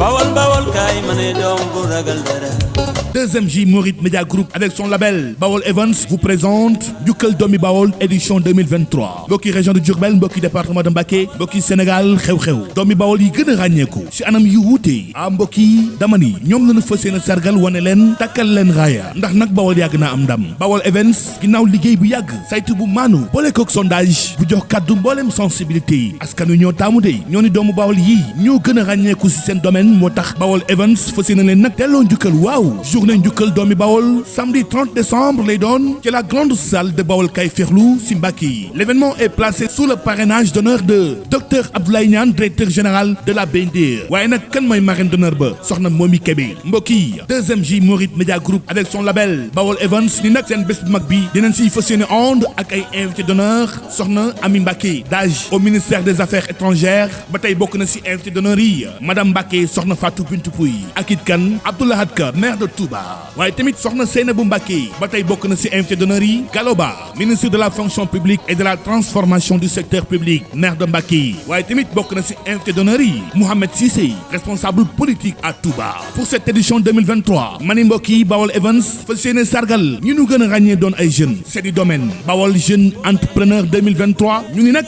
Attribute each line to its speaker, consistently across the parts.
Speaker 1: bawol bawol kaay ma ne doom bu ragal dara.
Speaker 2: 2MJ Mouride Media Group avec son label Bawol Events vous présente Njukkal Doomi Bawol édition 2023 mbokki région de Diourbel mbokki département de Mbacké mbokki Sénégal xew-xew doomi Bawol yi gën a ràññeeku ci anam yu wuute mbokki dama ni ñoom lañu fas yéene sargal wane leen takkal leen raaya ndax nag Bawol yàgg naa am ndam Bawol Events ginnaaw liggéey bu yàgg saytu bu maanu boole kook sondage bu jox kàddu mboolem sensibilité yi askan wi ñoo taamu de ñoo ni doomu Bawol yii ñoo gën a ràññeeku ci seen domaine moo tax Bawol Events fas yéene leen nag delloo njukkal waaw journée njukkal doomi Bawol samedi 30 décembre lay doon ci la grande salle de Bawol Kaay Ferlu si Mbacké. L'événement est placé sous le parrainage d'honneur de Dr Abdoulaye Niane directeur général de la BNDE waaye nag kan mooy marraine d'honneur ba soxna Momi Kébé mbokk yi 2MJ Mouride Media Group avec son label Bawol Events ni nag seen bés bu mag bi dinañ siy fas yéene ànd ak ay invité d'honneur soxna Ami Mbacké DAGE au ministère des affaires étrangères ba tey bokk na si invité d'honneur yi madame Mbacké soxna Fatou Bintou Pouy ak it kan Abdoulahad Ka maire de Touba waaye tamit soxna Seynabou Mbacké ba tey bokk na ci invité d'honneur yi Galoba ministre de la fonction publique et de la transformation du secteur public maire de Mbacké waaye tamit bokk na ci invité d'honneur yi Mohamed Cissé responsable politique à Touba pour cette édition 2023 mani mbokk yi Bawol Events fas yéene sargal ñu nu gën a ràññee doon ay jeunes c'est du domaine Bawol jeune entrepreneur 2023 ñu ni nag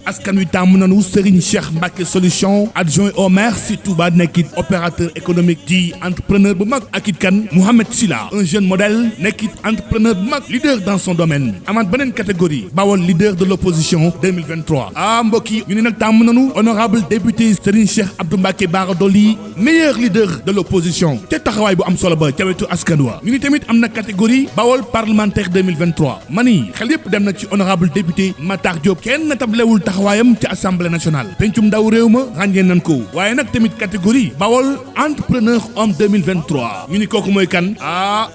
Speaker 2: askan wi tàmm nañu Serigne Cheikh Mbacké solution adjoint au maire ci Touba nekkit opérateur économique di entrepreneur bu mag ak it kan Mohamed Silla un jeune modèle nekkit entrepreneur bu mag leader dans son domaine amaat beneen catégorie Bawol leader de l'opposition 2023 mbokk yi ñu ne nag tàmm nañu honorable député Serigne Cheikh Abdou Mbacké Bara Dolly meilleur leader de l'opposition te taxawaay bu am solo ba ca wetu askan wa ñu ni tamit am na catégorie Bawol parlementaire 2023 mani xel yépp dem na ci honorable député Matar Diop kenn na tablewul taxawaayam ci assemblée nationale pencum ndaw réew ma ràññee nañ ko waaye nag tamit catégorie Bawol entrepreneur homme 2023 ñu ni kooku mooy kan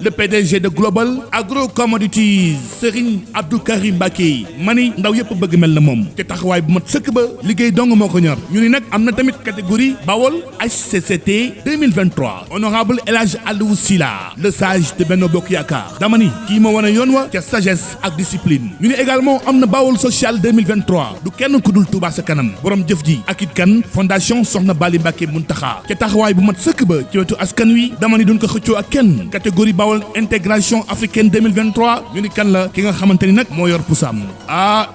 Speaker 2: le PDG de Global Agro Commodities Serigne Abdou Karim Mbacké mani ndaw yëpp bëgg mel na moom te taxawaay bu mat sëkk ba liggéey dong moo ko ñor ñu ni nag am na tamit catégorie Bawol HCCT 2023 honorable El Hadj Aliou Silla le sage de Benno Bokk Yaakaar dama ni kii ma wane yoon wa ca sagesse ak discipline ñu ni également am na Bawol social 2023 du kenn ku dul Touba sa kanam borom jëf ji ak it kan fondation Soxna Bali Mbacké Muntaxa te taxawaay bu mat sëkk ba ci wetu askan wi dama ni duñ ko xëccoo ak kenn catégorie Bawol intégration africaine 2023 ñu ni kan la ki nga xamante ni nag moo yor pusam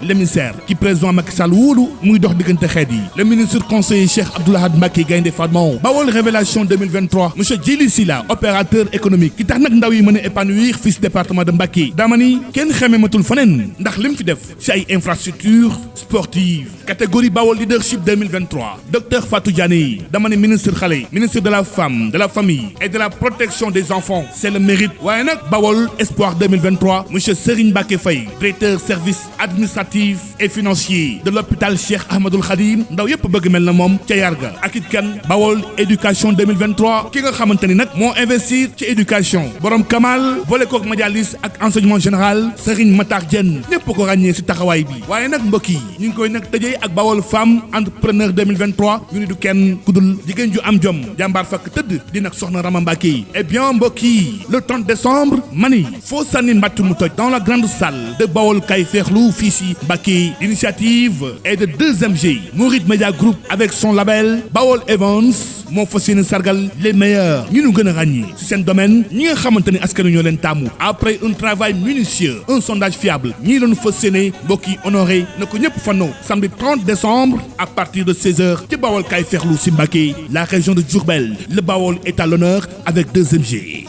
Speaker 2: l'émissaire ki président Macky Sall wóolu muy dox diggante xeet yi le ministre conseiller Cheikh Abdoulahad Mbacké Gaïndé Fatma Bawol révélation 2023 monsieur Djili Silla opérateur économique ki tax nag ndaw yi mën a épanouir fii ci département de Mbacké dama ni kenn xemematul faneen ndax lim fi def ci ay infrastructures sportives catégorie Bawol leadership 2023 docteur Fatou Diané dama ni ministre xale ministre de la femme de la famille et de la protection des enfants c'est le mérite waaye nag Bawol espoir 2023 monsieur Serigne Mbacké Faye directeur service administratif et financier de l'hôpital Cheikh Ahmadoul Khadim ndaw yépp bëgg mel na moom ca yarga ak it kan Bawol éducation 2023 ki nga xamante ni nag moo investir ci éducation borom Kamal boole kook majalis ak enseignement général Serigne Matar Diène ñépp ko ràññee ci taxawaay bi waaye nag mbokk yi ñu ngi koy nag tëjee ak Bawol femme entrepreneur 2023 ñu ni du kenn ku dul jigéen ju am jom jàmbaar fakk tëdd di nag soxna Rama Mbacké eh bien mbokk yi le 30 décembre mani foo sànni mbàtt mu toj dans la grande salle de Bawol Kaay Ferlu fii si Mbacké l'initiative est de 2MJ Mouride Media Group avec son label Bawol Events moo fas yéene sargal les meilleurs ñu nu gën a ràññee ci seen domaine ñi nga xamante ni askan wi ñoo leen taamu après un travail minutieux un sondage fiable ñii lañu fas yéene mbokk yi honoré na ko ñëpp fannoo samedi 30 décembre à partir de 16h ci Bawol Kaay Ferlu si Mbacké la région de Diourbel le Bawol est à l'honneur avec 2MJ.